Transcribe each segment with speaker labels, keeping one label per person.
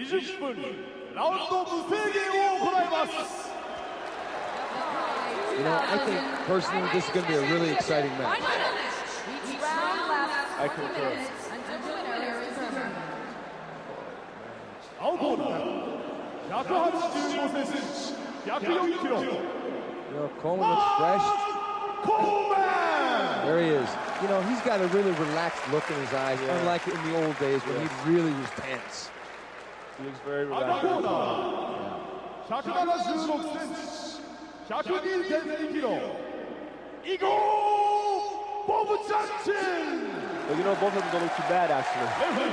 Speaker 1: 20分ラウンド無制限を行います。
Speaker 2: You know, I think personally this is going to be a really exciting match.
Speaker 3: I concur.
Speaker 1: 青コーナー185センチ104キロ
Speaker 2: You know, Coleman looks fresh.
Speaker 1: Coleman!
Speaker 2: There he is. You know, he's got a really relaxed look in his eyes, unlike in the old days when he really was tense.
Speaker 3: He looks very
Speaker 1: 赤
Speaker 3: relaxed.
Speaker 1: コーナー176センチ102.2キロ Igor-Vovchanchyn!
Speaker 3: But you know, both of them don't look too bad, actually. They've been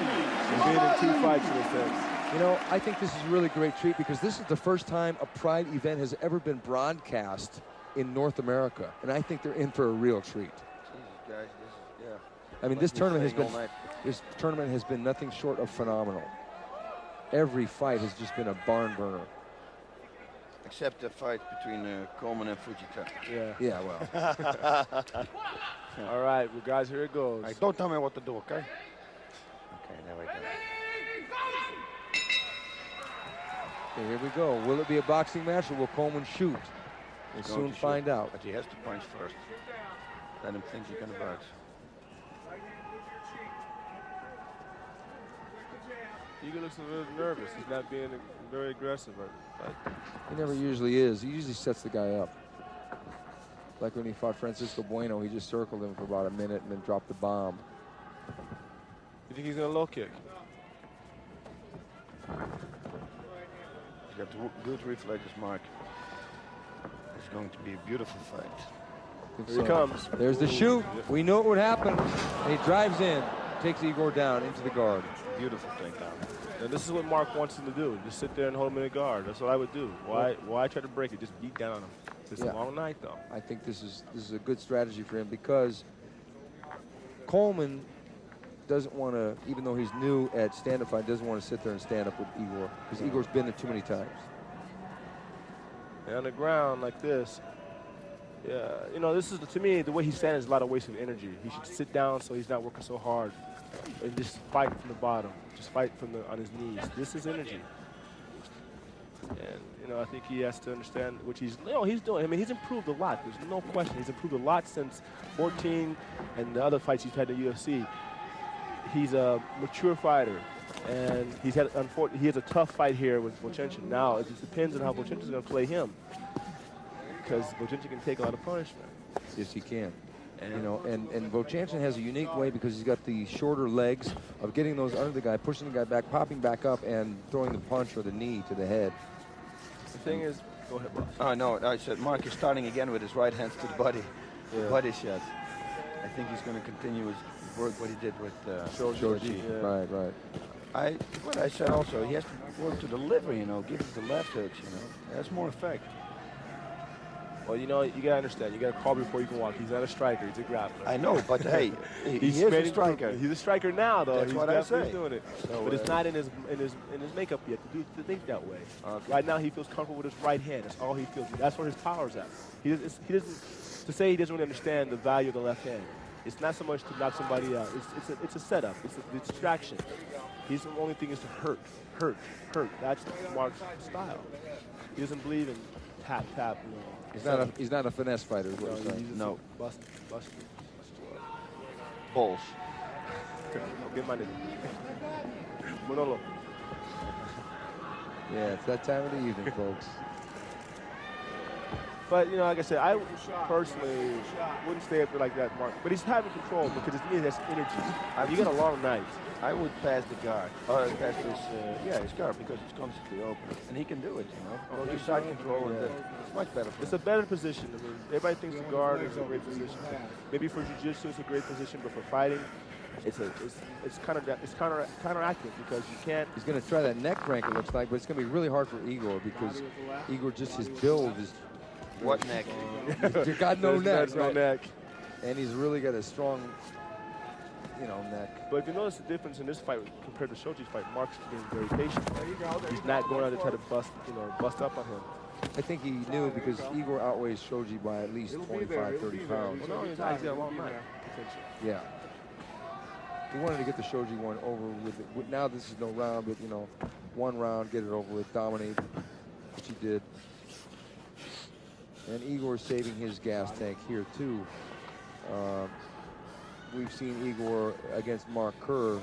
Speaker 3: in 2 fights in a sense.
Speaker 2: You know, I think this is a really great treat because this is the first time a Pride event has ever been broadcast in North America, and I think they're in for a real treat.
Speaker 4: Jesus, guys, this is,
Speaker 2: I mean, this tournament has been nothing short of phenomenal. Every fight has just been a barn burner.
Speaker 4: except the fight between Coleman and Fujita.
Speaker 2: Yeah, well.
Speaker 3: All right, well, guys, here it goes.
Speaker 4: Right, don't tell me what to do, okay? Okay, there we go.
Speaker 2: Okay, here we go. Will it be a boxing match or will Coleman shoot? We'll soon find out.
Speaker 4: But he has to punch first. Let him think he can box.
Speaker 3: Igor looks a little nervous. He's not being very aggressive. But
Speaker 2: he never usually is. He usually sets the guy up. Like when he fought Francisco Bueno, he just circled him for about a minute and then dropped the bomb.
Speaker 3: You think he's going to low kick?
Speaker 4: He's got good reflexes, Mark. It's going to be a beautiful fight.
Speaker 3: Here he comes.
Speaker 2: There's the shoot. We knew it would happen. And he drives in, takes Igor down into the guard.
Speaker 4: Beautiful takedown.
Speaker 3: And this is what Mark wants him to do. Just sit there and hold him in a guard. That's what I would do. Why try to break it? Just beat down on him. It's a long night, though.
Speaker 2: I think this is a good strategy for him because Coleman doesn't want to, even though he's new at stand-up fight, doesn't want to sit there and stand up with Igor because Igor's been there too many times.
Speaker 3: And on the ground like this, yeah, you know, this is, to me, the way he's standing is a lot of waste of energy. He should sit down so he's not working so hard and just fight from the bottom. Just fight on his knees. This is energy. And, you know, I think he has to understand what he's doing. I mean, he's improved a lot. There's no question. He's improved a lot since 14 and the other fights he's had in the UFC. He's a mature fighter, and he has a tough fight here with Vovchanchyn. Now, it just depends on how Vovchanchyn's going to play him, because Vovchanchyn can take a lot of punishment.
Speaker 2: Yes, he can. And, you know, and Vovchanchyn has a unique way because he's got the shorter legs of getting those under the guy, pushing the guy back, popping back up, and throwing the punch or the knee to the head.
Speaker 3: The thing is, go ahead, boss.
Speaker 4: Oh, no, I said Mark is starting again with his right hands to the body. Body shots. I think he's going to continue his work what he did with Shoji.
Speaker 2: Yeah. Right.
Speaker 4: What I said also, he has to work to the liver, you know, give it the left hooks, you know. That's more effect.
Speaker 3: Well, you know, you got to understand, you got to call before you can walk. He's not a striker, he's a grappler.
Speaker 4: I know, but hey, he is a striker.
Speaker 3: He's a striker now, though.
Speaker 4: That's what I say.
Speaker 3: He's doing it. So, but it's not in his makeup yet to think that way.
Speaker 4: Okay.
Speaker 3: Right now, he feels comfortable with his right hand. That's all he feels. That's where his power's at. He doesn't. To say he doesn't really understand the value of the left hand. It's not so much to knock somebody out. It's a setup. It's a distraction. The only thing is to hurt. That's Mark's style. He doesn't believe in tap. You know.
Speaker 2: He's not a finesse fighter.
Speaker 3: No. Bust.
Speaker 4: Balls.
Speaker 3: Get my name. Manolo.
Speaker 2: Yeah, it's that time of the evening, folks.
Speaker 3: But, you know, like I said, I personally wouldn't stay up there like that, Mark. But he's having control because it's me that's energy. You got a long night.
Speaker 4: I would pass the guard, or pass his guard, because it's constantly open. And he can do it, you know. Go to side control, and it's much better for him.
Speaker 3: It's a better position. I mean, everybody thinks the guard is a great position. Maybe for jiu-jitsu, it's a great position, but for fighting, it's counteractive because you can't.
Speaker 2: He's going to try that neck crank, it looks like, but it's going to be really hard for Igor because Igor, just his build is.
Speaker 4: What neck?
Speaker 2: You got no neck,
Speaker 3: no neck.
Speaker 2: And he's really got a strong, you know, neck.
Speaker 3: But if you notice the difference in this fight compared to Shoji's fight, Mark's being very patient. He's not going out to try to bust up on him.
Speaker 2: I think he knew because Igor outweighs Shoji by at least 25, 30 pounds.
Speaker 3: Well, no, he's got a long night potential.
Speaker 2: Yeah. He wanted to get the Shoji one over with it. Now this is no round, but, you know, one round, get it over with, dominate, which he did. And Igor saving his gas tank here too. We've seen Igor against Mark Kerr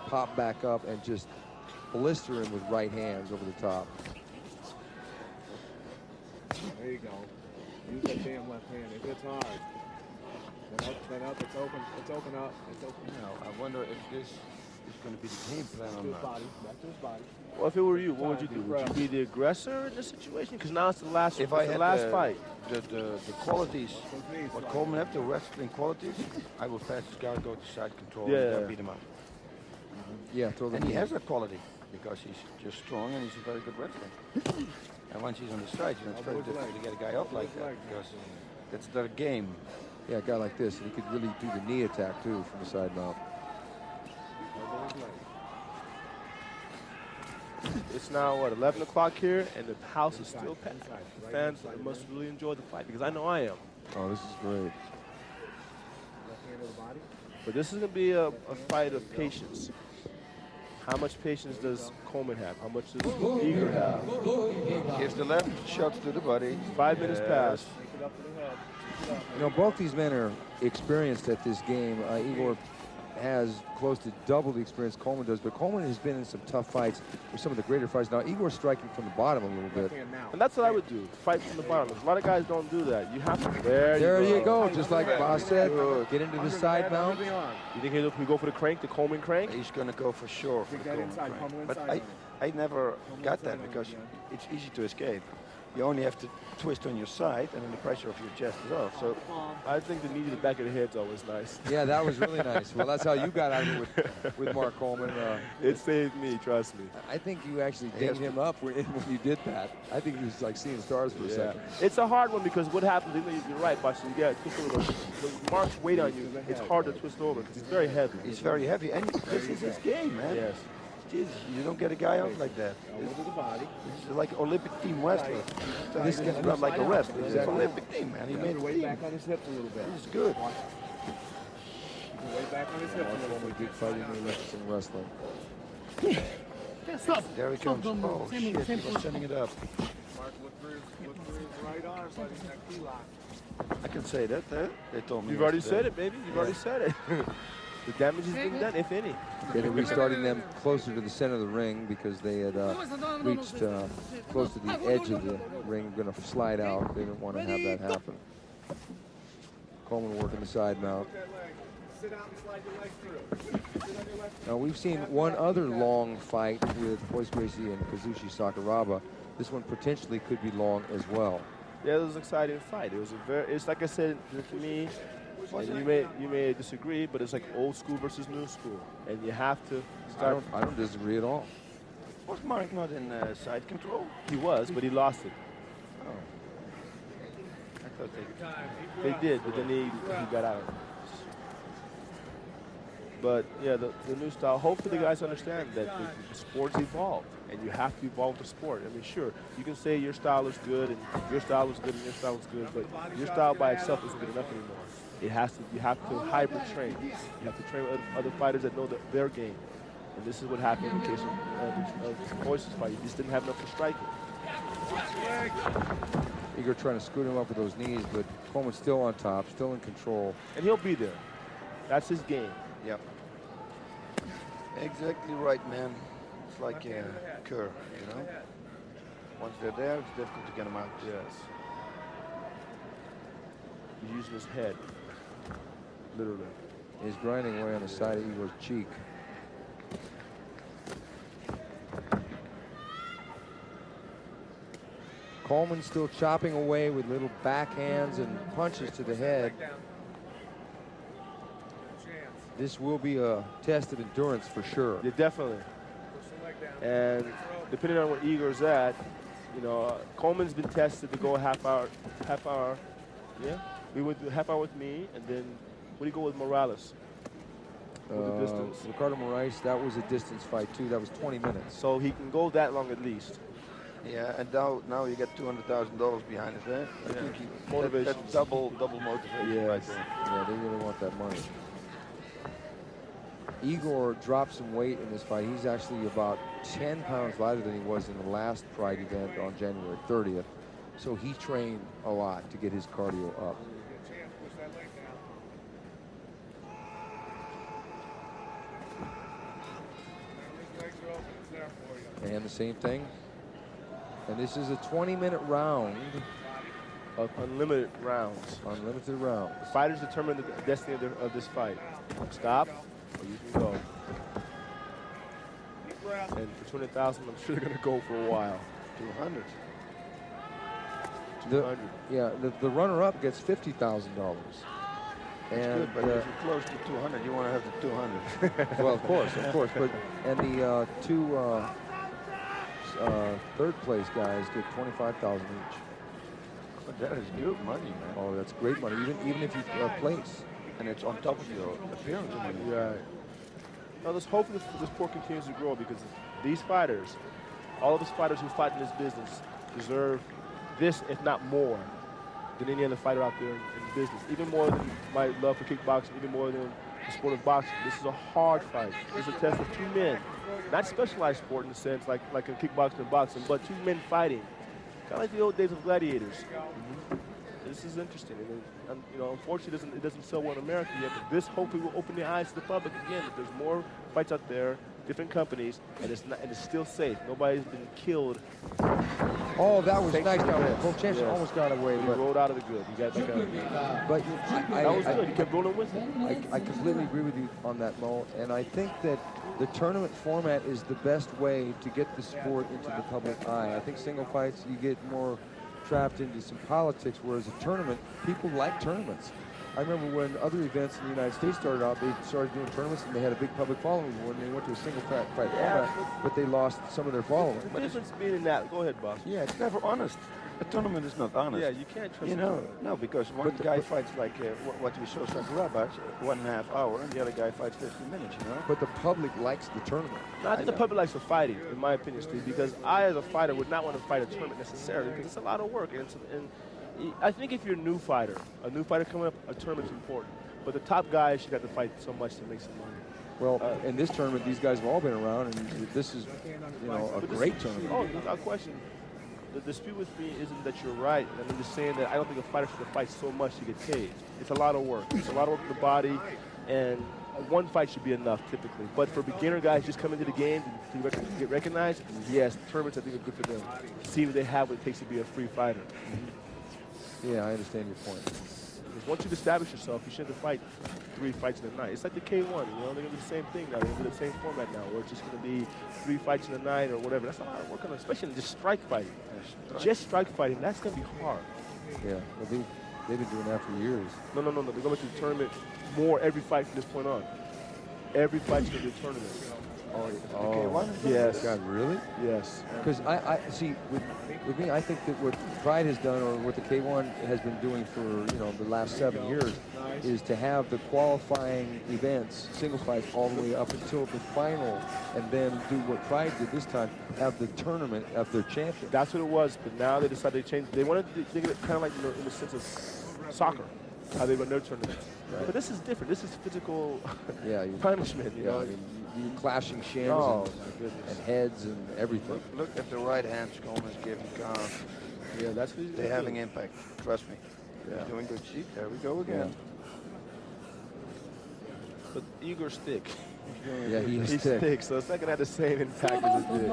Speaker 2: pop back up and just blister him with right hands over the top.
Speaker 5: There you go. Use that damn left hand. If it's hard. Then up, it's open, it's open up, it's open.
Speaker 4: Now, I wonder if this is going to be the game plan or
Speaker 5: To his
Speaker 4: not.
Speaker 5: body, back to his body.
Speaker 3: Well, if it were you, what would you do? Would you be the aggressor in this situation? Because now it's the last,
Speaker 4: If I
Speaker 3: it's the
Speaker 4: had
Speaker 3: last fight.
Speaker 4: the qualities, what Coleman have, the wrestling qualities, I would pass this guy, go to side control,
Speaker 3: Yeah.
Speaker 4: and then beat him up.
Speaker 2: Yeah, throw the
Speaker 4: And he
Speaker 2: knee.
Speaker 4: has that quality because he's just strong and he's a very good wrestler. And once he's on the side, you know, it's very difficult to get a guy up like that because that's their game.
Speaker 2: Yeah, a guy like this, and he could really do the knee attack too from the side mount.
Speaker 3: It's now, what, 11 o'clock here, and the house is still packed. The fans must really enjoy the fight, because I know I am.
Speaker 2: Oh, this is great.
Speaker 5: Left hand to the body.
Speaker 3: But this is going to be a fight of patience. How much patience does Coleman have? How much does Igor have?
Speaker 4: Gives the left shots to the body.
Speaker 3: 5 minutes passed.
Speaker 5: Take it up to the head. Take it up.
Speaker 2: You know, both these men are experienced at this game. Igor has close to double the experience Coleman does, but Coleman has been in some tough fights with some of the greater fights. Now, Igor's striking from the bottom a little bit.
Speaker 5: Left hand now.
Speaker 3: And that's what I would do, fight from the bottom. A lot of guys don't do that. You have to,
Speaker 2: There you go, just like Boss said, get into the side mount.
Speaker 5: Under the arm.
Speaker 3: You think he'll go for the crank, the Coleman crank?
Speaker 4: He's going to go for sure for
Speaker 5: Take
Speaker 4: the
Speaker 5: that
Speaker 4: Coleman
Speaker 5: inside,
Speaker 4: crank.
Speaker 5: pummel
Speaker 4: But
Speaker 5: inside
Speaker 4: I never got that because it's easy to escape. You only have to twist on your side and then the pressure of your chest is off. So
Speaker 3: I think the knee to the back of the head's always nice.
Speaker 2: Yeah, that was really nice. Well, that's how you got out of it with Mark-Coleman.
Speaker 3: It saved me, trust me.
Speaker 2: I think you actually dinged him up when you did that. I think he was like seeing stars for a
Speaker 3: Yeah.
Speaker 2: second.
Speaker 3: It's a hard one because what happens, you're right, Buster, you got twist over. The Mark's weight on you, it's hard to twist over because he's very heavy.
Speaker 4: he's very heavy and this is his game, man.
Speaker 3: Yes.
Speaker 4: Jeez, you don't get a guy out like that.
Speaker 5: Elbow to the body.
Speaker 4: He's like Olympic team wrestler. This guy's not like a wrestler. He's an Olympic team, man. He made the
Speaker 5: Way
Speaker 4: team.
Speaker 5: back on his hips a little bit.
Speaker 4: He's good.
Speaker 5: Way back on his hips a little
Speaker 2: When we
Speaker 5: bit.
Speaker 2: did fighting the Olympics in wrestling.
Speaker 4: There he comes. Oh, shit. He was sending it up.
Speaker 5: Mark, look for his right arm, buddy. That key lock.
Speaker 4: I can say that. They told me.
Speaker 3: You've already
Speaker 4: yesterday.
Speaker 3: said it, baby. You've already said it. The damage has been done, if any.
Speaker 2: They're restarting them closer to the center of the ring because they had reached close to the edge of the ring, going to slide out. They didn't want to have that happen. Coleman working the side mount.
Speaker 5: Sit out and slide your leg through. Sit on your left.
Speaker 2: Now, we've seen one other long fight with Royce Gracie and Kazushi Sakuraba. This one potentially could be long as well.
Speaker 3: Yeah, it was an exciting fight. It was it's like I said to me, and you may disagree, but it's like old school versus new school, and you have to start.
Speaker 2: I don't disagree at all.
Speaker 4: Was Mark not in side control?
Speaker 3: He was, but he lost it.
Speaker 4: Oh. I thought
Speaker 3: They did, but then he got out. But yeah, the new style. Hopefully, the guys understand that the sport's evolved, and you have to evolve the sport. I mean, sure, you can say your style is good, and your style is good, and your style is good, but your style by itself isn't good enough anymore. It has to. You have to hybrid train. You have to train with other fighters that know their game. And this is what happened in the case of Royce's fight. He just didn't have enough for striking.
Speaker 2: Igor trying to scoot him up with those knees, but Coleman's still on top, still in control.
Speaker 3: And he'll be there. That's his game.
Speaker 4: Yep. Exactly right, man. It's like Kerr, you know. Once they're there, it's difficult to get them out.
Speaker 3: Yes. He's using his head, literally.
Speaker 2: He's grinding away on the side of Igor's cheek. Coleman still chopping away with little backhands and punches to the head. This will be a test of endurance for sure.
Speaker 3: Yeah, definitely. And depending on where Igor's at, you know, Coleman's been tested to go a half hour. Yeah, we would do half hour with me, and then what do you go with Morales? With the distance.
Speaker 2: Ricardo Moraes, that was a distance fight too. That was 20 minutes.
Speaker 3: So he can go that long at least.
Speaker 4: Yeah, and now you get $200,000 behind it, eh? I think
Speaker 3: Motivation.
Speaker 4: that's double motivation right
Speaker 2: Yes.
Speaker 4: there.
Speaker 2: Yeah, they really want that money. Igor dropped some weight in this fight. He's actually about 10 pounds lighter than he was in the last Pride event on January 30th. So he trained a lot to get his cardio up. And the same thing. And this is a 20-minute round.
Speaker 3: Of unlimited rounds.
Speaker 2: Unlimited rounds.
Speaker 3: The fighters determine the destiny of this fight. Stop, or you can go. And for 200,000, I'm sure they're going to go for a while.
Speaker 4: 200.
Speaker 3: 200.
Speaker 2: Yeah, the runner-up gets $50,000.
Speaker 4: And
Speaker 2: And
Speaker 4: but if you're close to 200, you want to have the 200.
Speaker 2: well, of course. But and the two third place guys get $25,000 each.
Speaker 4: But that is good money, man.
Speaker 2: Oh, that's great money, even if you place.
Speaker 4: And it's on top of your appearance money.
Speaker 3: Right. Now, let's hope this sport continues to grow, because these fighters, all of us fighters who fight in this business, deserve this, if not more, than any other fighter out there in the business. Even more than my love for kickboxing, even more than the sport of boxing. This is a hard fight. This is a test of two men. Not specialized sport in the sense like in kickboxing and boxing, but two men fighting. Kind of like the old days of gladiators. This is interesting. And you know, unfortunately, it doesn't sell well in America yet, but this hopefully will open the eyes to the public again, that there's more fights out there, different companies, and it's still safe. Nobody's been killed.
Speaker 2: Oh, that was nice.
Speaker 3: Yes.
Speaker 2: Vovchanchyn almost got away,
Speaker 3: He
Speaker 2: but
Speaker 3: rolled out of the good. He got back out of the good.
Speaker 2: but
Speaker 3: That was good. He kept rolling with it.
Speaker 2: I completely agree with you on that, Mo. And I think that the tournament format is the best way to get the sport into the public eye. I think single fights, you get more trapped into some politics, whereas a tournament, people like tournaments. I remember when other events in the United States started out, they started doing tournaments and they had a big public following when they went to a single fight format, but they lost some of their following.
Speaker 3: The difference being in that, go ahead, boss.
Speaker 4: Yeah, it's never honest. A tournament is not honest.
Speaker 3: Yeah, you can't trust
Speaker 4: You know, no, because one guy fights like what we saw Sakuraba, 1.5 hours, and the other guy fights 15 minutes, you know?
Speaker 2: But the public likes the tournament.
Speaker 3: No, I think the public likes the fighting, in my opinion, Steve, because I, as a fighter, would not want to fight a tournament necessarily, because it's a lot of work. And I think if you're a new fighter coming up, a tournament's important. But the top guys should have to fight so much to make some money.
Speaker 2: Well, in this tournament, these guys have all been around, and this is, you know, a great tournament.
Speaker 3: Oh, without question. The dispute with me isn't that you're right. I'm just saying that I don't think a fighter should fight so much to get paid. It's a lot of work. It's a lot of work for the body, and one fight should be enough typically. But for beginner guys just coming to the game to get recognized, yes, tournaments I think are good for them. See what they have, what it takes to be a free fighter.
Speaker 2: Yeah, I understand your point.
Speaker 3: Because once you've established yourself, you shouldn't have to fight 3 fights in a night. It's like the K1, you know, they're going to do the same thing now. They're going to do the same format now, where it's just going to be 3 fights in a night or whatever. That's a lot of work on it, especially in just strike fighting. Just strike fighting, that's going to be hard.
Speaker 2: Yeah, well, they've been doing that for years.
Speaker 3: No. They're going to do the tournament more every fight from this point on. Every fight's going to be a tournament.
Speaker 2: Oh,
Speaker 3: Yes.
Speaker 2: God, really?
Speaker 3: Yes.
Speaker 2: Because I see, with me, I think that what Pride has done, or what the K1 has been doing for, you know, the last 7 years, is to have the qualifying events, single fights, all the way up until the final, and then do what Pride did this time, have the tournament of their champion.
Speaker 3: That's what it was, but now they decided to change. They wanted to think of it kind of like, you know, in the sense of soccer, how they run their tournaments. Right. But this is different. This is physical punishment, you know.
Speaker 2: I mean, you clashing shins and heads and everything.
Speaker 4: Look at the right hands Coleman's giving Khan.
Speaker 3: Yeah, that's what he's
Speaker 4: They're having impact. Trust me.
Speaker 3: Yeah.
Speaker 4: He's doing good. See, there we go again.
Speaker 3: Yeah. But Igor's thick.
Speaker 2: Yeah, he's
Speaker 3: thick, so it's not going to have the same impact as it did.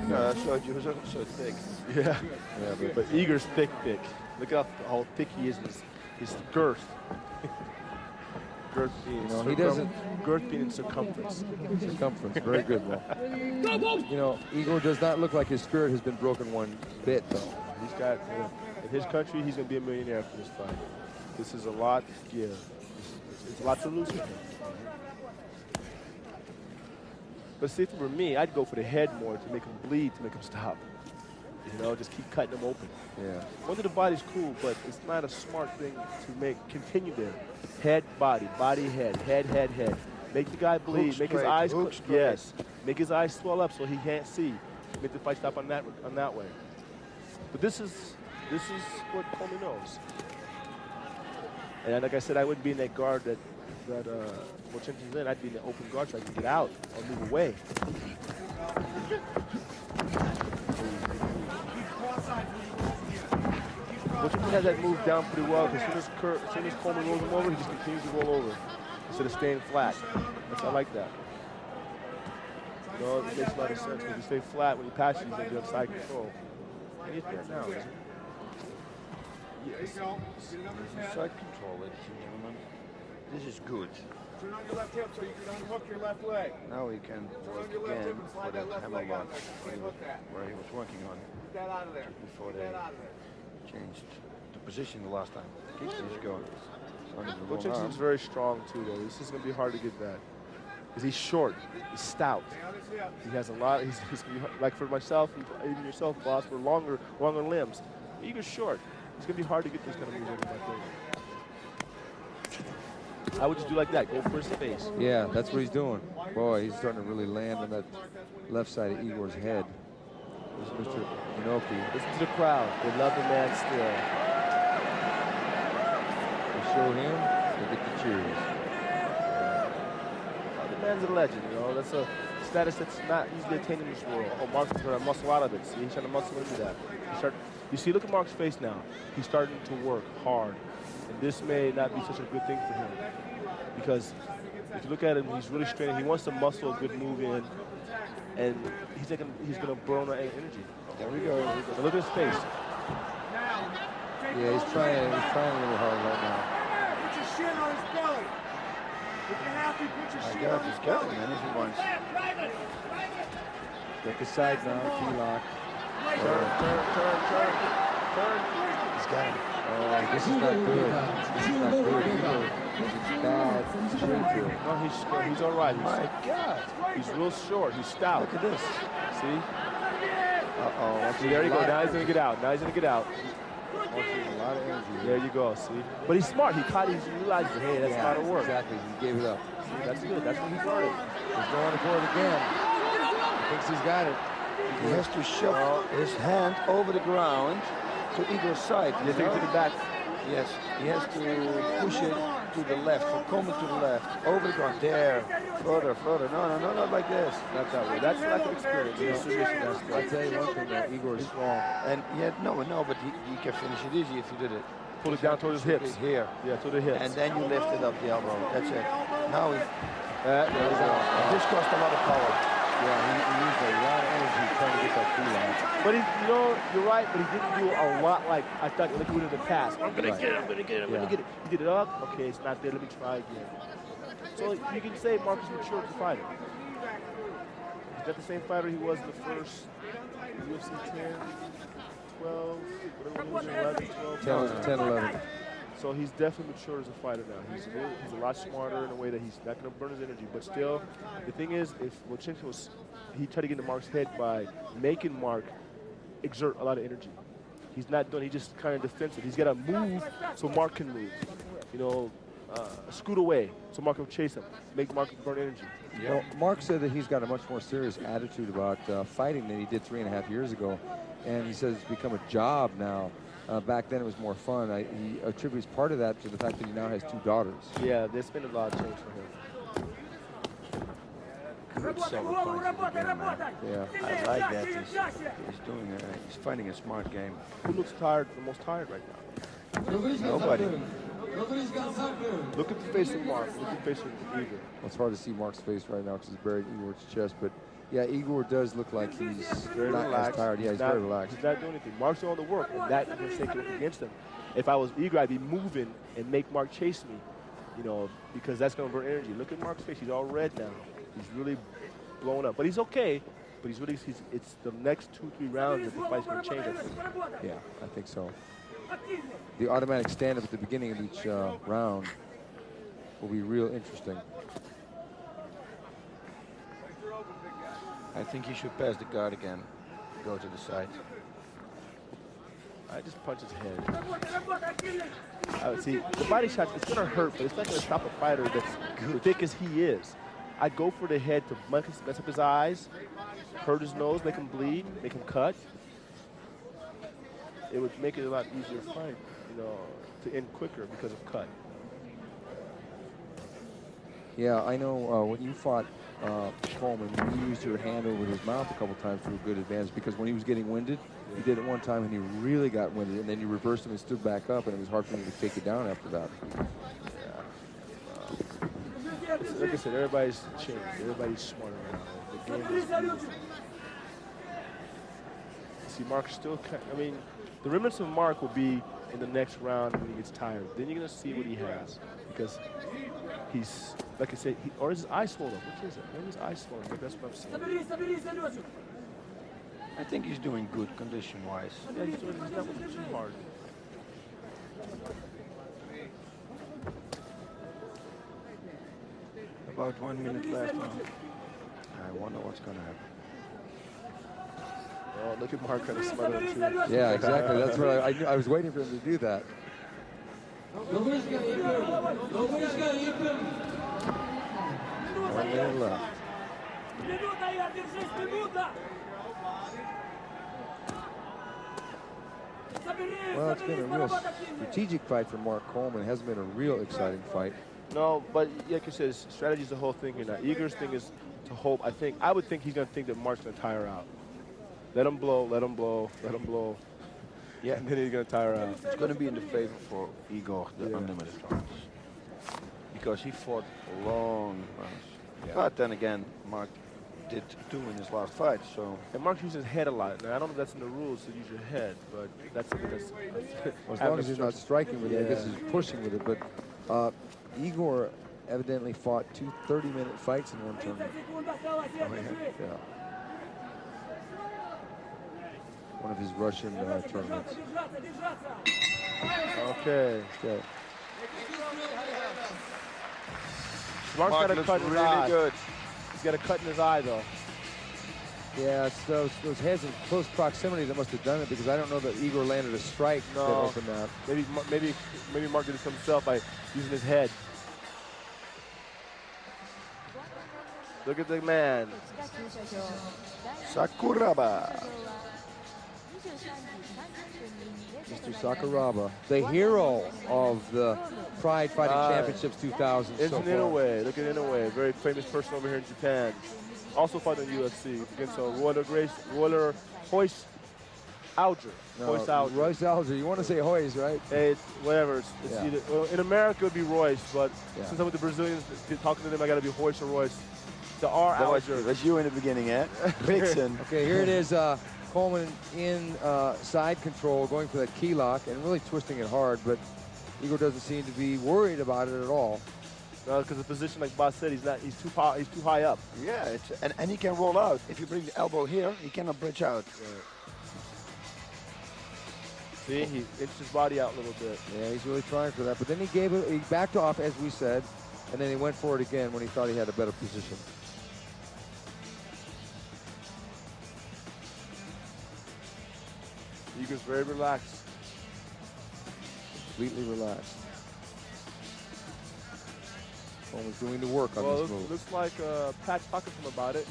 Speaker 4: No, I showed you. He was so thick.
Speaker 3: Yeah. But Igor's thick. Look at how thick he is. His girth. Girth being,
Speaker 2: he doesn't.
Speaker 3: Girth being in circumference.
Speaker 2: Circumference, very good, Will. You know, Igor does not look like his spirit has been broken one bit, though.
Speaker 3: He's got, in his country, he's going to be a millionaire after this fight. This is a lot to give. It's a lot to lose for him. But see, if it were me, I'd go for the head more to make him bleed, to make him stop. You know, just keep cutting them open.
Speaker 2: Yeah.
Speaker 3: Under the body's cool, but it's not a smart thing to continue there. Head, body, head. Make the guy bleed.
Speaker 4: Hook
Speaker 3: make
Speaker 4: straight,
Speaker 3: his eyes.
Speaker 4: hook straight.
Speaker 3: Yes. Make his eyes swell up so he can't see. Make the fight stop on that way. But this is what Coleman knows. And like I said, I wouldn't be in that guard that Vovchanchyn's in, I'd be in the open guard so I can get out or move away. Vovchanchyn has that move down pretty well because as soon as Coleman rolls him over, he just continues to roll over instead of staying flat. I like that. You know, it makes a lot of sense. When you stay flat, when you pass, he's going to be on side control. And he's there now, isn't he?
Speaker 4: Yes. Side control, ladies and gentlemen. This is good.
Speaker 5: Turn on your left hip so you can unhook your left leg.
Speaker 4: Now he can work again for that hammer lock where he was working on
Speaker 5: Get that out of there.
Speaker 4: before
Speaker 5: Get
Speaker 4: they
Speaker 5: that out of there.
Speaker 4: changed the position the last time. Keep this going.
Speaker 3: Vovchanchyn's very strong too, though. This is going to be hard to get that. Because he's short, he's stout. He has a lot. He's like for myself, even yourself, boss, for longer limbs. Igor's short. It's going to be hard to get this kind of move over my thing. I would just do like that. Go for his face.
Speaker 2: Yeah, that's what he's doing. Boy, he's starting to really land on that left side of Igor's head. There's Mr. Inoki.
Speaker 3: Listen to the crowd. They love the man still.
Speaker 2: They show him, they get the cheers.
Speaker 3: The man's a legend, you know. That's a status that's not easily attained in this world. Oh, Mark's trying to muscle out of it. See, he's trying to muscle into that. You see, look at Mark's face now. He's starting to work hard. And this may not be such a good thing for him. Because if you look at him, he's really straining. He wants to muscle a good move in. And he's going to burn that energy.
Speaker 4: There we go.
Speaker 3: So look at his face.
Speaker 2: Yeah, he's trying a little hard right now.
Speaker 5: Put your shin on his belly. If you're happy, put your shin on his
Speaker 4: He's
Speaker 5: belly.
Speaker 4: got him, man, if he wants.
Speaker 2: Take a side now, T-lock.
Speaker 3: Turn.
Speaker 4: He's got him.
Speaker 2: Oh, this is not good. This is not good. It's bad shape here.
Speaker 3: No, he's all right.
Speaker 4: My God.
Speaker 3: He's real short. He's stout.
Speaker 4: Look at this.
Speaker 3: See?
Speaker 4: Uh-oh.
Speaker 3: See, there you go. Now he's going to get out.
Speaker 2: A lot of energy.
Speaker 3: There you go, see? But he's smart. He realized, hey, that's how to work.
Speaker 2: Exactly. He gave it up.
Speaker 3: See, that's good. That's what he learned.
Speaker 2: He's going for it again. He thinks he's got it.
Speaker 4: He has to shove his hand over the ground to Igor's side.
Speaker 3: You take it to the back.
Speaker 4: Yes, he has to push it to the left, for Coleman to the left, over the ground. There, further. No, not like this.
Speaker 3: Not that way. That's like an experience. You know, submission, that's
Speaker 2: I
Speaker 3: good.
Speaker 2: tell you one thing, that Igor is strong.
Speaker 4: And yet, no, but he can finish it easy if you did it.
Speaker 3: Pull it down towards his hips.
Speaker 4: Here.
Speaker 3: Yeah, to the hips.
Speaker 4: And then you lift it up the elbow. That's it. Now he,
Speaker 3: there you go.
Speaker 4: this cost a lot of power.
Speaker 2: Yeah, he used a lot of energy trying to get that T-lock.
Speaker 3: But you're right, but he didn't do a lot like I thought like he would in the past. I'm going to get it, I'm going to get it, I'm going to get it. He did it up. Okay, it's not there. Let me try again. So you can say Marcus matured as a fighter. He's not the same fighter he was in the first UFC 10, 12, whatever it was, 11, 12.
Speaker 2: 10, 11.
Speaker 3: So he's definitely matured as a fighter now. He's a lot smarter in a way that he's not going to burn his energy. But still, the thing is, if Vovchanchyn he tried to get into Mark's head by making Mark exert a lot of energy. He's not doing. He just kind of defensive. He's got to move so Mark can move. You know, scoot away so Mark will chase him, make Mark burn energy.
Speaker 2: Yep. Well, Mark said that he's got a much more serious attitude about fighting than he did 3.5 years ago, and he says it's become a job now. Back then it was more fun. He attributes part of that to the fact that he now has 2 daughters.
Speaker 3: Yeah, there's been a lot of change for him.
Speaker 4: Good several points in the game, man.
Speaker 2: Yeah.
Speaker 4: I like that. He's fighting a smart game.
Speaker 3: Who looks tired, the most tired right now?
Speaker 4: Nobody.
Speaker 3: Look at the face of Mark. Look at the face of Igor.
Speaker 2: Well, it's hard to see Mark's face right now because he's buried in Igor's chest, but yeah, Igor does look like he's
Speaker 3: Very
Speaker 2: not
Speaker 3: relaxed.
Speaker 2: as tired. Yeah, he's
Speaker 3: not,
Speaker 2: very relaxed.
Speaker 3: He's not doing anything. Mark's doing all the work, and that is going to take it against him. If I was Igor, I'd be moving and make Mark chase me, you know, because that's going to burn energy. Look at Mark's face. He's all red now. He's really blown up. But he's okay. But it's the next 2-3 rounds that the fight's going to change, I think.
Speaker 2: Yeah, I think so. The automatic stand-up at the beginning of each round will be real interesting.
Speaker 4: I think he should pass the guard again. Go to the side.
Speaker 3: I just punch his head. See, the body shot, it's going to hurt, but it's not going to stop a fighter that's as thick as he is. I go for the head to mess up his eyes, hurt his nose, make him bleed, make him cut. It would make it a lot easier fight, you know, to end quicker because of cut.
Speaker 2: Yeah, I know when you fought Coleman, you used your hand over his mouth a couple times for a good advantage because when he was getting winded, you did it one time and he really got winded, and then you reversed him and stood back up, and it was hard for him to take you down after that.
Speaker 3: Like I said, everybody's changed. Everybody's smarter now. The game is moving. See, Mark still, I mean, the remnants of Mark will be in the next round when he gets tired. Then you're going to see what he has. Because he's, like I said, or is his eye swollen? Which is it? Maybe his eye swollen. Maybe that's what I'm saying.
Speaker 4: I think he's doing good condition-wise.
Speaker 3: Yeah, he's not working too hard.
Speaker 4: About 1 minute left. I wonder what's going to happen.
Speaker 3: Oh, look at Mark kind of smother him too.
Speaker 2: Yeah, exactly. That's what I knew. I was waiting for him to do that. 1 minute left. Well, it's been a real strategic fight for Mark-Coleman. It hasn't been a real exciting fight.
Speaker 3: No, but like you said, strategy is the whole thing here now. Igor's thing is to hope. I would think he's going to think that Mark's going to tire out. Let him blow, let him blow, let him blow.
Speaker 4: Yeah,
Speaker 3: and then he's going to tire out.
Speaker 4: It's going to be in the favor for Igor, the unlimited rounds. Because he fought long rounds. Yeah. But then again, Mark did 2 in his last fight, so...
Speaker 3: And Mark uses his head a lot. Now, I don't know if that's in the rules to use your head, but that's
Speaker 2: well, as long as he's not striking with it, I guess he's pushing with it. But Igor evidently fought 2 30-minute fights in one tournament. Yeah. One of his Russian tournaments.
Speaker 3: Okay. Mark's got a cut in his eye.
Speaker 4: Good.
Speaker 3: He's got a cut in his eye, though.
Speaker 2: Yeah, it's those heads in close proximity that must have done it, because I don't know that Igor landed a strike that opened that.
Speaker 3: Maybe Mark did it himself by using his head. Look at the man.
Speaker 4: Sakuraba.
Speaker 2: Mr. Sakuraba, the hero of the Pride Fighting Championships 2000.
Speaker 3: It's Inoue. Look at Inoue, a very famous person over here in Japan. Also fought in the UFC against Roller Royce Alger.
Speaker 2: Royce Alger. You want to say Royce, right?
Speaker 3: Hey, whatever. It's either, well, in America, it would be Royce, but since I'm with the Brazilians, talking to them, I got to be Royce or Royce. The R. Alger.
Speaker 4: That's you in the beginning, eh? Vixen.
Speaker 2: Okay, here it is. Coleman in side control, going for that key lock and really twisting it hard, but Igor doesn't seem to be worried about it at all.
Speaker 3: No, because the position, like Boss said, he's too high up.
Speaker 4: Yeah, and he can roll out. If you bring the elbow here, he cannot bridge out.
Speaker 3: See, he inched his body out a little bit.
Speaker 2: Yeah, he's really trying for that. But then he backed off, as we said, and then he went for it again when he thought he had a better position.
Speaker 3: Igor's very relaxed.
Speaker 2: Completely relaxed. Coleman's doing the work on this move.
Speaker 3: Looks like Pat's talking to him about it.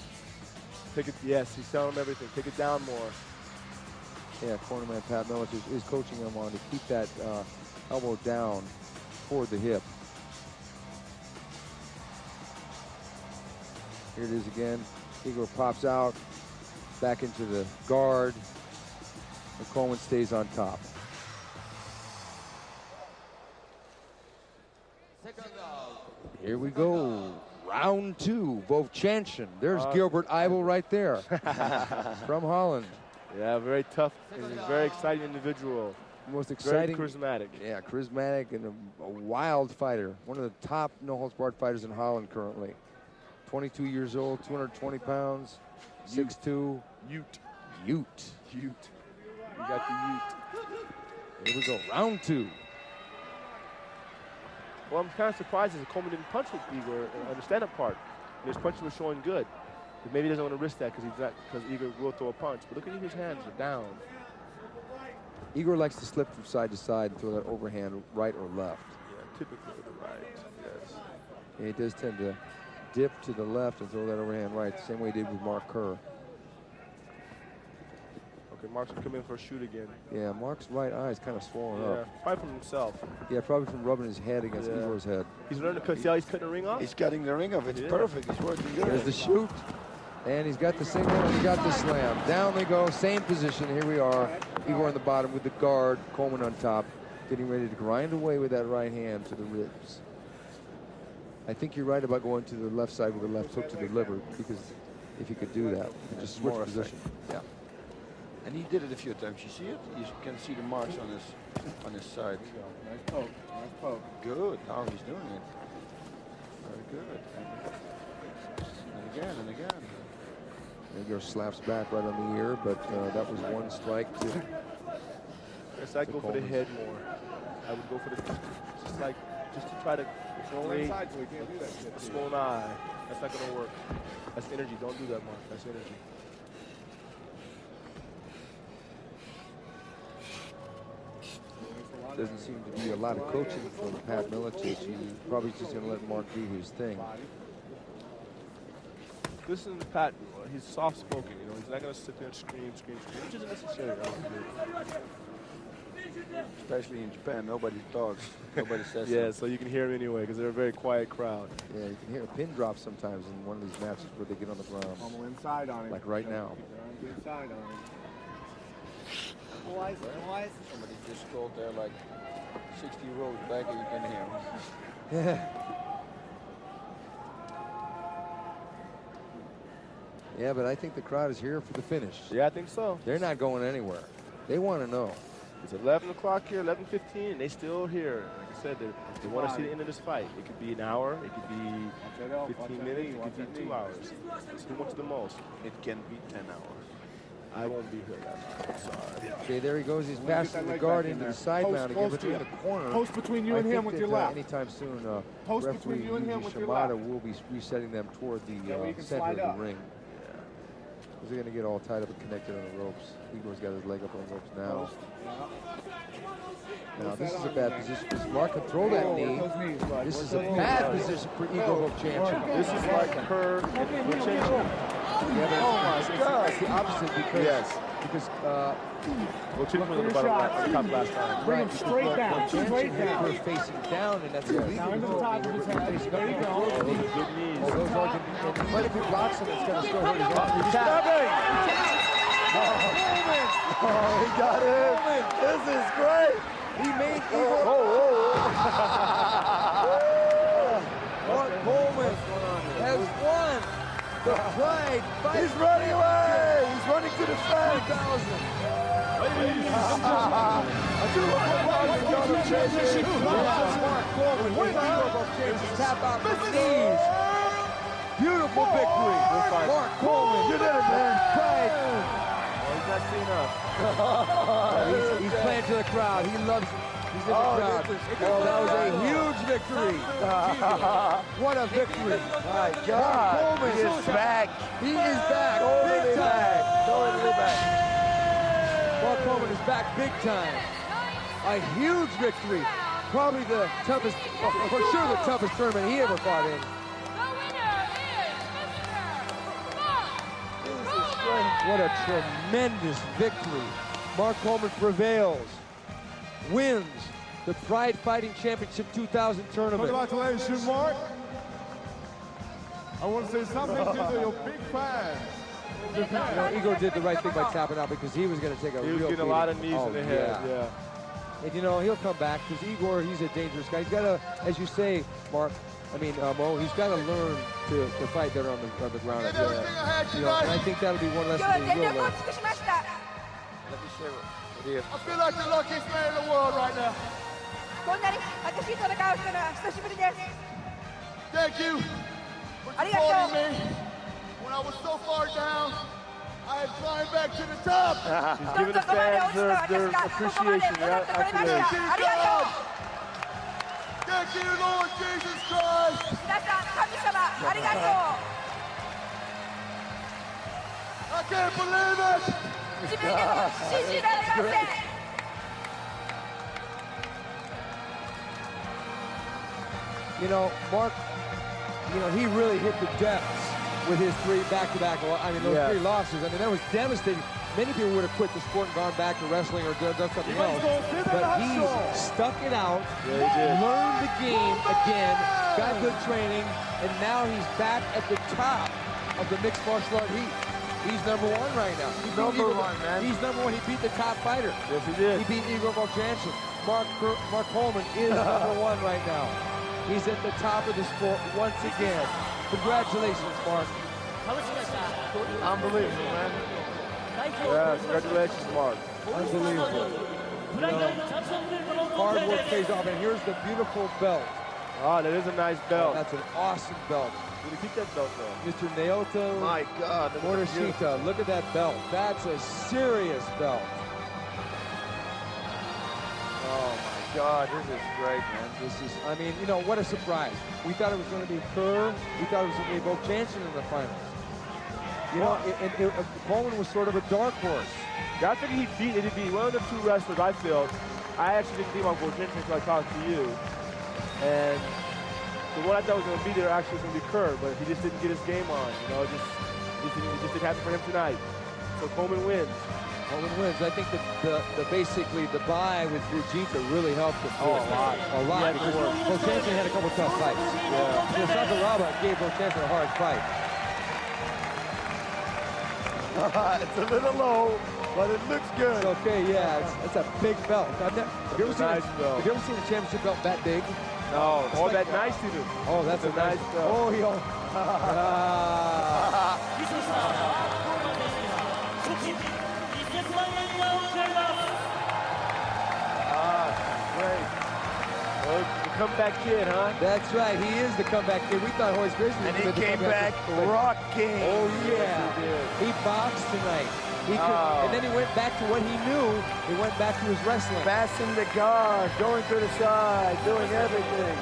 Speaker 3: Take it. Yes, he's telling him everything. Take it down more.
Speaker 2: Yeah, cornerman Pat Millich is coaching him on to keep that elbow down toward the hip. Here it is again. Igor pops out, back into the guard, and Coleman stays on top. Here we go. Round 2, Vovchanchyn. There's Gilbert Eibel right there from Holland.
Speaker 3: Yeah, very tough and very exciting individual.
Speaker 2: Most exciting.
Speaker 3: Very charismatic.
Speaker 2: Yeah, charismatic and a wild fighter. One of the top no-holds-barred fighters in Holland currently. 22 years old, 220 pounds, 6'2".
Speaker 3: Ute.
Speaker 2: You
Speaker 3: got the Ute.
Speaker 2: Here we go, round 2.
Speaker 3: Well, I'm kind of surprised that Coleman didn't punch with Igor on the stand-up part. His punch was showing good. But maybe he doesn't want to risk that because Igor will throw a punch. But look at Igor's hands are down.
Speaker 2: Igor likes to slip from side to side and throw that overhand right or left.
Speaker 3: Yeah, typically the right, yes.
Speaker 2: And he does tend to dip to the left and throw that overhand right, the same way he did with Mark Kerr.
Speaker 3: Okay, And Mark's gonna come in for a shoot again.
Speaker 2: Yeah, Mark's right eye is kind of swollen
Speaker 3: Yeah,
Speaker 2: up.
Speaker 3: probably from himself.
Speaker 2: Yeah, probably from rubbing his head against
Speaker 3: Yeah.
Speaker 2: Igor's head.
Speaker 3: He's learning to cut. See how he's cutting the ring off?
Speaker 4: He's cutting the ring off. It's
Speaker 3: Yeah.
Speaker 4: perfect. He's working good.
Speaker 2: There's the shoot. And he's got the single and he got the slam. Down they go, same position. Here we are. Igor on the bottom with the guard, Coleman on top, getting ready to grind away with that right hand to the ribs. I think you're right about going to the left side with the left hook to the liver, because if you could do that, you could just switch
Speaker 4: more
Speaker 2: position. Yeah.
Speaker 4: And he did it a few times. You see it? You can see the marks on his side.
Speaker 5: Nice poke. Nice poke.
Speaker 4: Good. Now he's doing it. Very good. And again and again.
Speaker 2: Igor slaps back right on the ear, but that was one strike to
Speaker 3: Yes, I go for the
Speaker 2: Coleman.
Speaker 3: head more. I would go for the just to try to
Speaker 5: Roll
Speaker 3: create
Speaker 5: inside so we can't do that shit.
Speaker 3: a swollen eye. That's not gonna work. That's energy. Don't do that, Mark. That's energy.
Speaker 2: doesn't seem to be a lot of coaching from Pat Miletich. He's probably just going to let Mark do his thing.
Speaker 3: Listen to Pat. He's soft-spoken. You know, he's not gonna sit there and scream, which isn't necessary.
Speaker 4: Especially in Japan, nobody talks. Nobody says
Speaker 3: Yeah,
Speaker 4: something.
Speaker 3: so you can hear him anyway because they're a very quiet crowd.
Speaker 2: Yeah, you can hear a pin drop sometimes in one of these matches where they get on the ground.
Speaker 5: Pummel inside on him.
Speaker 2: Like right now.
Speaker 5: Keep your arms inside on him.
Speaker 4: Somebody just called there like 60 rows back and you can hear him.
Speaker 2: Yeah. Yeah, but I think the crowd is here for the finish.
Speaker 3: Yeah, I think so.
Speaker 2: They're not going anywhere. They want to know.
Speaker 3: It's 11 o'clock here, 11:15, and they still here. Like I said, they want to see the end of this fight. It could be an hour, it could be 15 minutes, it could be 2 hours. So who wants the most?
Speaker 4: It can be 10 hours.
Speaker 3: I won't be here that night. Sorry.
Speaker 2: Okay, there he goes. He's
Speaker 5: When you get
Speaker 2: passing
Speaker 5: that
Speaker 2: the
Speaker 5: leg
Speaker 2: guard
Speaker 5: back in
Speaker 2: into the
Speaker 5: there.
Speaker 2: side
Speaker 5: Post
Speaker 2: mount again
Speaker 5: close to
Speaker 2: between
Speaker 5: you.
Speaker 2: the corner.
Speaker 5: Post between you and
Speaker 2: I
Speaker 5: him
Speaker 2: think
Speaker 5: with
Speaker 2: that,
Speaker 5: your left.
Speaker 2: Anytime soon,
Speaker 5: Post
Speaker 2: referee
Speaker 5: between you and him
Speaker 2: Yuji
Speaker 5: with your
Speaker 2: Shimada
Speaker 5: left.
Speaker 2: will be resetting them toward the
Speaker 5: Yeah, where you can
Speaker 2: center
Speaker 5: slide
Speaker 2: of
Speaker 5: up.
Speaker 2: the ring. Because they're going to get all tied up and connected on the ropes. Igor's got his leg up on the ropes now. Now, this is a bad position because Mark can throw that knee. This is a bad position for Igor-Vovchanchyn.
Speaker 3: This is like her Vovchanchyn.
Speaker 2: Yeah, but
Speaker 4: Oh my God.
Speaker 2: it's the opposite because
Speaker 3: Vovchanchyn was on the bottom last, top last time.
Speaker 5: Bring him straight down. Straight down.
Speaker 2: Igor's facing down, and that's illegal.
Speaker 5: Now into the top of his head. There you go.
Speaker 3: Those are good knees.
Speaker 2: Oh, those are good. And quite a few blocks, and it's going to still hurt his arm. He's
Speaker 4: Oh, he got him. This is great.
Speaker 2: He made Igor. Mark-Coleman has won the Pride fight.
Speaker 4: He's running away. He's running to the fence.
Speaker 2: 2000. Mark-Coleman with Igor-Vovchanchyn tap out the knees. Beautiful victory. Mark-Coleman.
Speaker 4: You did it, man.
Speaker 2: Pride.
Speaker 3: He's not seen us.
Speaker 2: He's playing to the crowd. He loves. He's in the crowd. That was a huge victory. What a victory.
Speaker 4: My God.
Speaker 2: Mark-Coleman
Speaker 4: He is back.
Speaker 2: He is back.
Speaker 4: Totally
Speaker 2: Big time.
Speaker 4: back. Totally back.
Speaker 2: Mark-Coleman is back big time. A huge victory. Probably the toughest, for sure the toughest tournament he ever fought in. What a tremendous victory. Mark-Coleman prevails, wins the Pride Fighting Championship 2000 tournament.
Speaker 1: Congratulations, Mark. I want to say something to your big fans.
Speaker 2: You know, Igor did the right thing by tapping out because he was going to take a
Speaker 3: He was
Speaker 2: real
Speaker 3: getting a lot of
Speaker 2: beating.
Speaker 3: knees in the head. Yeah.
Speaker 2: And you know, he'll come back because Igor, he's a dangerous guy. He's got to, as you say, Mark, Mo, he's got to learn to fight better on the ground. You know, and I think that'll be one lesson that he will learn.
Speaker 4: Let me say what he has.
Speaker 1: I feel like the luckiest man in the world right now. Thank you for supporting me. When I was so far down, I had climbed back to the top.
Speaker 3: He's giving the fans their appreciation, their accolades.
Speaker 1: Thank you, Lord Jesus Christ. I can't believe it.
Speaker 2: You know, Mark, you know, he really hit the depths with his three back-to-back. Those
Speaker 3: Yeah.
Speaker 2: 3 losses. I mean, that was devastating. many people would have quit the sport and gone back to wrestling or done something else. But he stuck it out, learned the game again, got good training, and now he's back at the top of the mixed martial art heat. He's number one right now.
Speaker 1: Number one, man.
Speaker 2: He's number one. He beat the top fighter.
Speaker 3: Yes, he did.
Speaker 2: He beat Igor-Vovchanchyn. Mark-Coleman is number one right now. He's at the top of the sport once again. Congratulations, Mark.
Speaker 1: Unbelievable, man.
Speaker 3: Yeah, congratulations, Mark.
Speaker 2: Unbelievable. Hard work pays off, and here's the beautiful belt.
Speaker 3: Oh, that is a nice
Speaker 2: Oh,
Speaker 3: belt.
Speaker 2: that's an awesome belt.
Speaker 3: Where did he keep that belt from?
Speaker 2: Mr. Naoto
Speaker 1: My God. that's beautiful.
Speaker 2: Morishita, look at that belt. That's a serious belt.
Speaker 1: Oh my God, this is great, man.
Speaker 2: This is, I mean, you know, what a surprise. We thought it was going to be Kerr. We thought it was going to be Vovchanchyn in the finals. You know, Coleman was sort of a dark horse.
Speaker 3: I think he'd be one of the two wrestlers I felt. I actually didn't think about Vovchanchyn until I talked to you. And the one I thought was going to be there actually was going to be Kerr, but he just didn't get his game on. You know, it just didn't happen for him tonight. So Coleman wins.
Speaker 2: Coleman wins. I think basically the bye with Fujita really helped him.
Speaker 3: Oh, a lot.
Speaker 2: A lot, because Vovchanchyn had a couple tough fights.
Speaker 3: Yeah.
Speaker 2: Sakuraba gave Vovchanchyn a hard fight.
Speaker 1: It's a little low, but it looks good.
Speaker 2: It's okay, yeah. It's a big belt. Have you ever seen
Speaker 3: nice belt.
Speaker 2: Have you ever seen a championship belt that big?
Speaker 3: No. Oh, that nice to do.
Speaker 2: Oh, that's a nice
Speaker 3: belt.
Speaker 2: Oh, he ah.
Speaker 3: Great. Well, the comeback kid, huh?
Speaker 2: That's right. He is the comeback kid. We thought Horace Gracie was
Speaker 1: And he
Speaker 2: gonna be the
Speaker 1: came
Speaker 2: comeback
Speaker 1: back
Speaker 2: kid.
Speaker 1: rocking.
Speaker 2: Oh, yeah.
Speaker 3: Yes, he did.
Speaker 2: He boxed tonight. He could, and then he went back to what he knew. He went back to his wrestling.
Speaker 1: Passing the guard, going to the side, doing everything.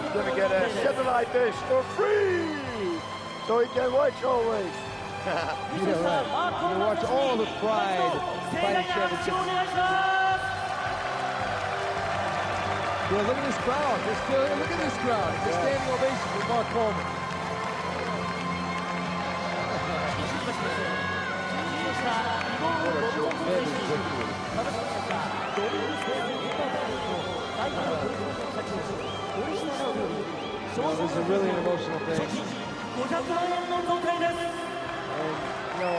Speaker 1: He's gonna get a satellite dish for free, so he can watch always.
Speaker 2: Yeah, right. You can watch all the Pride fighting championships. Yeah, look at this crowd. Look at this crowd. It's a standing ovation for Mark-Coleman. What a tremendous victory. Well, this is a really an emotional thing. And, you know,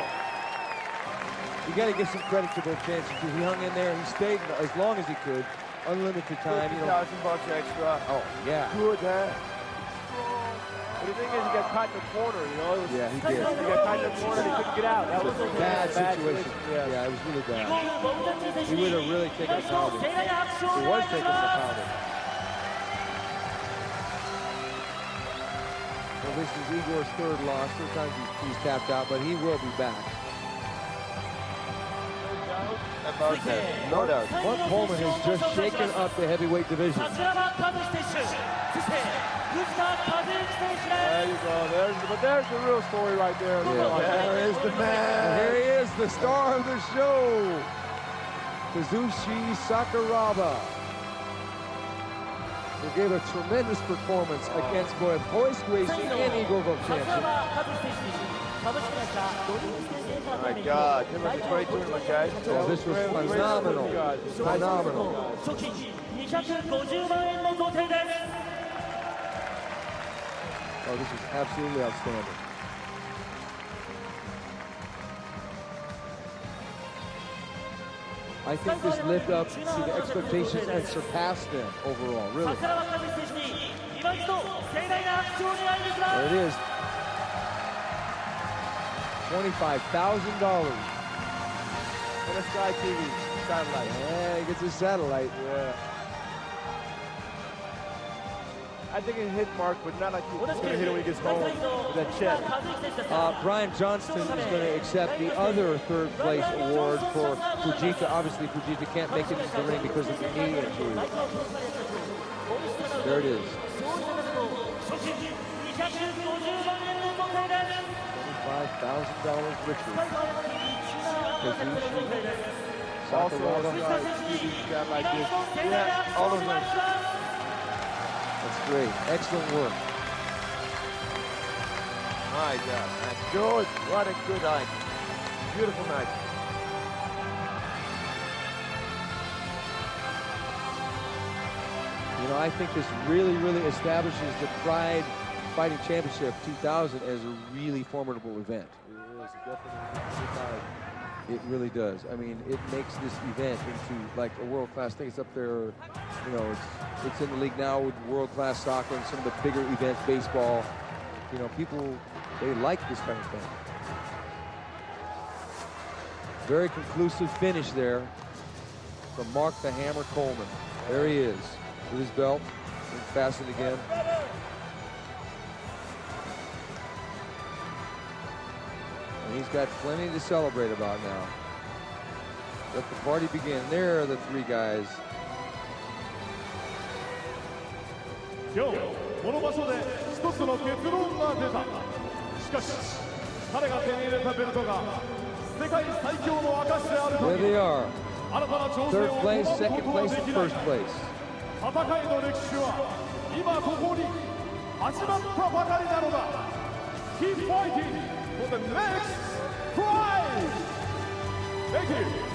Speaker 2: you got to give some credit to Vovchanchyn because he hung in there. He stayed as long as he could. Unlimited time. You know.
Speaker 1: $50,000 extra.
Speaker 2: Oh, yeah.
Speaker 1: Good, huh?
Speaker 3: But the thing is, he got caught in the corner, you know?
Speaker 2: Yeah, he did.
Speaker 3: He got caught in the corner, he couldn't get out. That was a
Speaker 2: Bad situation. Yeah, it was really bad. He would have really taken a pounding. He was taking a pounding. Well, this is Igor's third loss. Third time he's tapped out, but he will be back.
Speaker 1: About that, no doubt.
Speaker 2: Mark-Coleman has just shaken up the heavyweight division.
Speaker 3: There you go. There's the real story right there.
Speaker 2: Yeah.
Speaker 1: There is the man.
Speaker 2: And here he is, the star of the show, Kazushi Sakuraba, who gave a tremendous performance against both Horace Gracie and Igor-Vovchanchyn.
Speaker 1: My God, it was a great tournament, guys.
Speaker 2: Oh, this was phenomenal. Phenomenal. Oh, this is absolutely outstanding. I think this lived up to the expectations and surpassed them overall, really. There it is. $25,000.
Speaker 3: And a Sky TV satellite.
Speaker 2: Yeah, he gets his satellite.
Speaker 3: Yeah. I think it hit Mark, but not like he's going to hit it when he gets home with that check.
Speaker 2: Brian Johnston is going to accept the other third place award for Fujita. Obviously, Fujita can't make it into the ring because of the knee injury. There it is. $25,000 victory. Kazushi
Speaker 3: Also,
Speaker 2: Sakuraba.
Speaker 3: got like this.
Speaker 4: Yeah, all of them.
Speaker 2: That's great. Excellent work.
Speaker 4: My God, man. Good. What a good night. Beautiful night.
Speaker 2: You know, I think this really, really establishes the Pride Fighting Championship 2000 as a really formidable event.
Speaker 3: It is definitely.
Speaker 2: It really does. I mean, it makes this event into like a world-class thing. It's up there, you know, it's in the league now with world-class soccer and some of the bigger events, baseball. You know, people, they like this kind of thing. Very conclusive finish there from Mark the Hammer Coleman. There he is with his belt and fastened again. And he's got plenty to celebrate about now. Let the party begin. There are the three guys.
Speaker 6: 今日この場所で一つの結論が出た。しかし彼が手に入れたベルトが世界最強の証である
Speaker 2: There
Speaker 6: の
Speaker 2: they
Speaker 6: に
Speaker 2: are.
Speaker 6: 新たな挑戦
Speaker 2: Third
Speaker 6: を
Speaker 2: place,
Speaker 6: 拒む
Speaker 2: second
Speaker 6: ことは
Speaker 2: place,
Speaker 6: でき
Speaker 2: and
Speaker 6: ない
Speaker 2: first place.
Speaker 6: 戦いの歴史は今ここに始まったばかりなのだ。Keep fighting for the next prize! Thank you!